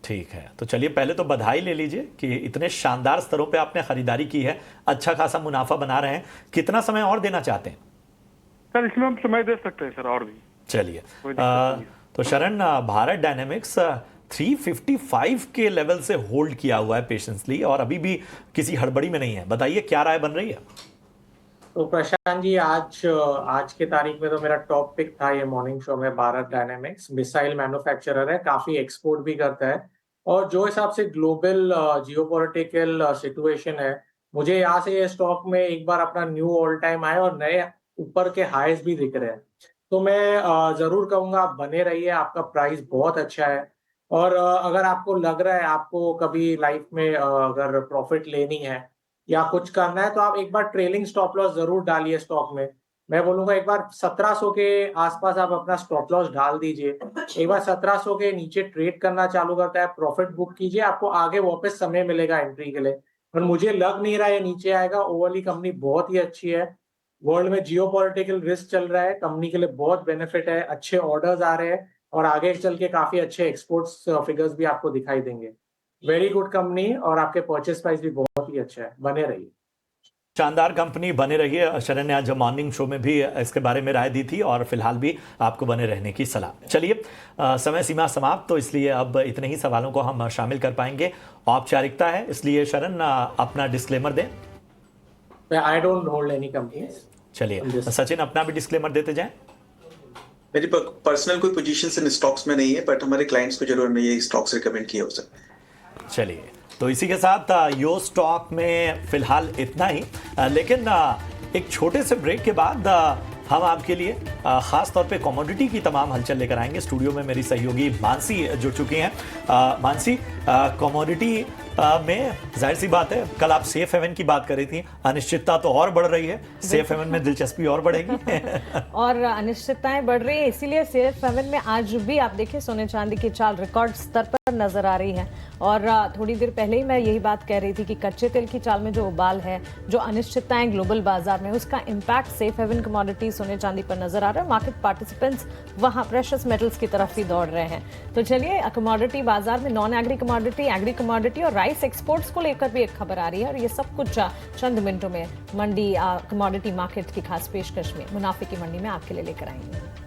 ठीक है, तो चलिए पहले तो बधाई ले लीजिए कि इतने शानदार स्तरों पे आपने खरीदारी की है, अच्छा खासा मुनाफा बना रहे हैं। कितना समय और देना चाहते हैं? सर इसमें हम समय दे सकते हैं सर और भी। चलिए, तो शरण, भारत डायनेमिक्स 355 के लेवल से होल्ड किया हुआ है पेशेंसली, और अभी भी किसी हड़बड़ी में नहीं है। बताइए क्या राय बन रही है? तो प्रशांत जी, आज के तारीख में तो मेरा टॉप पिक था ये मॉर्निंग शो में। भारत डायनेमिक्स मिसाइल मैन्युफैक्चरर है, काफी एक्सपोर्ट भी करता है, और जो हिसाब से ग्लोबल जियोपॉलिटिकल सिचुएशन है, मुझे यहाँ से ये स्टॉक में एक बार अपना न्यू ऑल टाइम आए और नए ऊपर के हाईस भी दिख रहे हैं। तो मैं जरूर कहूंगा आप बने रहिए, आपका प्राइस बहुत अच्छा है। और अगर आपको लग रहा है आपको कभी लाइफ में अगर प्रॉफिट लेनी है या कुछ करना है, तो आप एक बार ट्रेलिंग स्टॉप लॉस जरूर डालिए स्टॉक में, मैं बोलूंगा एक बार 1700 के आसपास आप अपना स्टॉप लॉस डाल दीजिए, एक बार 1700 के नीचे ट्रेड करना चालू करता है, प्रॉफिट बुक कीजिए, आपको आगे वापस समय मिलेगा एंट्री के लिए। पर मुझे लग नहीं रहा है नीचे आएगा। ओवरऑल कंपनी बहुत ही अच्छी है, वर्ल्ड में जियोपॉलिटिकल रिस्क चल रहा है, कंपनी के लिए बहुत बेनिफिट है, अच्छे ऑर्डर्स आ रहे हैं और आगे चल के काफी अच्छे एक्सपोर्ट्स फिगर्स भी आपको दिखाई देंगे। वेरी गुड कंपनी और आपके परचेस प्राइस भी बहुत ही अच्छा है, बने रहिए। शानदार कंपनी बने रही है। शरण ने आज मॉर्निंग शो में भी इसके बारे में राय दी थी और फिलहाल भी आपको बने रहने की सलाह। चलिए समय सीमा समाप्त, तो इसलिए अब इतने ही सवालों को हम शामिल कर पाएंगे। औपचारिकता है, इसलिए शरण अपना डिस्क्लेमर दें। I don't hold any companies. चलिए सचिन अपना भी डिस्क्लेमर देते जाएं। मेरी पर्सनल कोई पोजीशंस इन स्टॉक्स में नहीं है, बट हमारे क्लाइंट्स को जरूर हमने ये स्टॉक्स रिकमेंड किए हो सकते हैं। चलिए तो इसी के साथ यो स्टॉक में फिलहाल इतना ही, लेकिन एक छोटे से ब्रेक के बाद हम आपके लिए खास तौर पे कमोडिटी की तमाम हलचल लेकर आएंगे। स्टूडियो में मेरी सहयोगी मानसी जुड़ चुकी हैं। मानसी, कमोडिटी में जाहिर सी बात है, कल आप सेफ हेवन की बात कर रही थी, अनिश्चितता तो और बढ़ रही है, सेफ हेवन में दिलचस्पी और बढ़ेगी और अनिश्चितताएं बढ़ रही है, इसीलिए सेफ हेवन में आज भी आप देखिए सोने चांदी की चाल रिकॉर्ड स्तर पर नजर आ रही है। और थोड़ी देर पहले ही मैं यही बात कह रही थी कि कच्चे तेल की चाल में जो उबाल है, जो अनिश्चितताएं ग्लोबल बाजार में, उसका इम्पैक्ट सेफ हेवन कमोडिटी सोने चांदी पर नजर आ रहा है। मार्केट पार्टिसिपेंट्स वहां प्रेशियस मेटल्स की तरफ ही दौड़ रहे हैं। तो चलिए कमोडिटी बाजार में non agree commodity, agree commodity और राइस एक्सपोर्ट्स को लेकर भी एक खबर आ रही है और ये सब कुछ चंद मिनटों में मंडी कमोडिटी मार्केट की खास पेशकश में मुनाफे की मंडी में आपके लिए लेकर आएंगे।